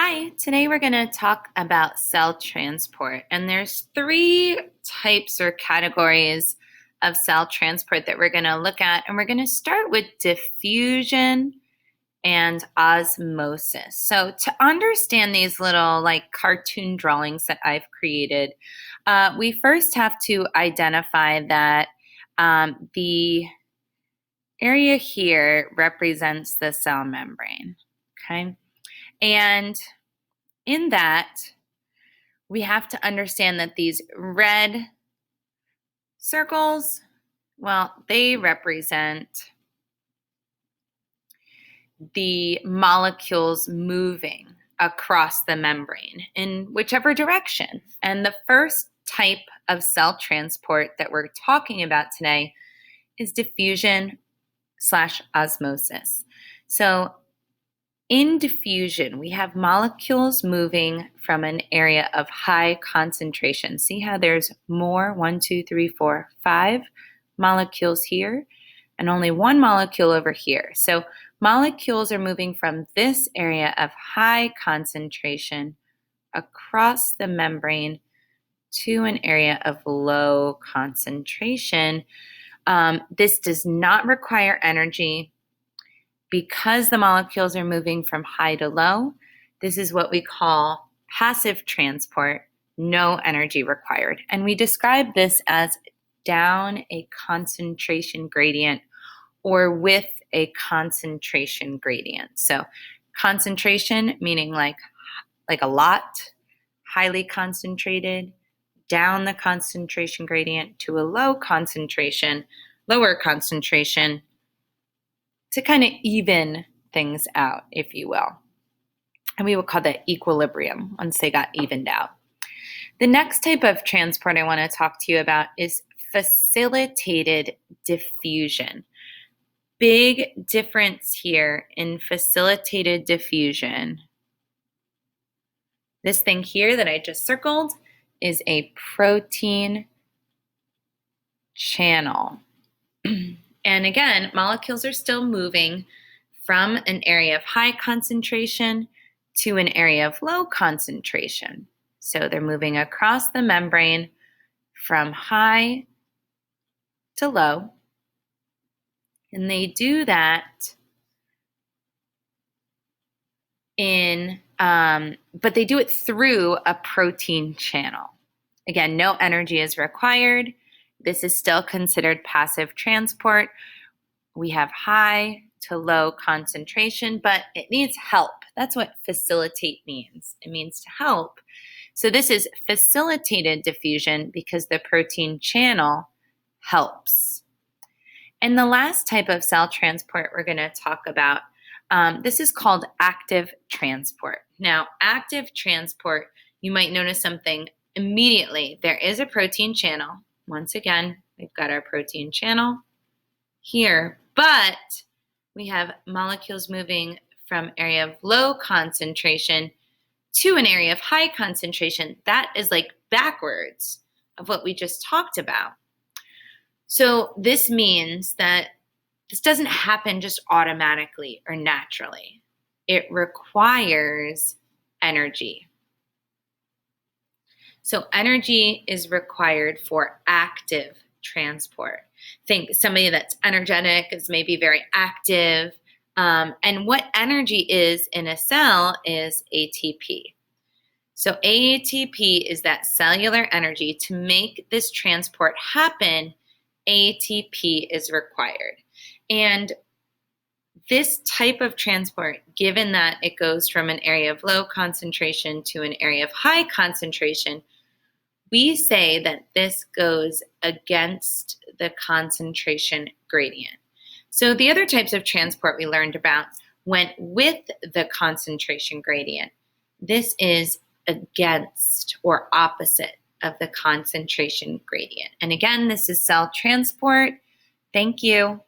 Hi, today we're going to talk about cell transport. And there's three types or categories of cell transport that we're going to look at. And we're going to start with diffusion and osmosis. So to understand these little like cartoon drawings that I've created, we first have to identify that the area here represents the cell membrane, okay? And in that, we have to understand that these red circles, well, they represent the molecules moving across the membrane in whichever direction. And the first type of cell transport that we're talking about today is diffusion/osmosis. So in diffusion, we have molecules moving from an area of high concentration. See how there's more, 1, 2, 3, 4, 5 molecules here, and only one molecule over here. So molecules are moving from this area of high concentration across the membrane to an area of low concentration. This does not require energy. Because the molecules are moving from high to low, this is what we call passive transport, no energy required. And we describe this as down a concentration gradient or with a concentration gradient. So concentration meaning like a lot, highly concentrated, down the concentration gradient to a lower concentration, to kind of even things out, if you will. And we will call that equilibrium once they got evened out. The next type of transport I want to talk to you about is facilitated diffusion. Big difference here in facilitated diffusion. This thing here that I just circled is a protein channel. And again, molecules are still moving from an area of high concentration to an area of low concentration. So they're moving across the membrane from high to low. And they do that but they do it through a protein channel. Again, no energy is required. This is still considered passive transport. We have high to low concentration, but it needs help. That's what facilitate means. It means to help. So this is facilitated diffusion because the protein channel helps. And the last type of cell transport we're going to talk about, this is called active transport. Now, active transport, you might notice something immediately. There is a protein channel. Once again, we've got our protein channel here, but we have molecules moving from area of low concentration to an area of high concentration. That is like backwards of what we just talked about. So this means that this doesn't happen just automatically or naturally. It requires energy. So energy is required for active transport. Think somebody that's energetic is maybe very active. And what energy is in a cell is ATP. So ATP is that cellular energy. To make this transport happen, ATP is required. And this type of transport, given that it goes from an area of low concentration to an area of high concentration, we say that this goes against the concentration gradient. So the other types of transport we learned about went with the concentration gradient. This is against or opposite of the concentration gradient. And again, this is cell transport. Thank you.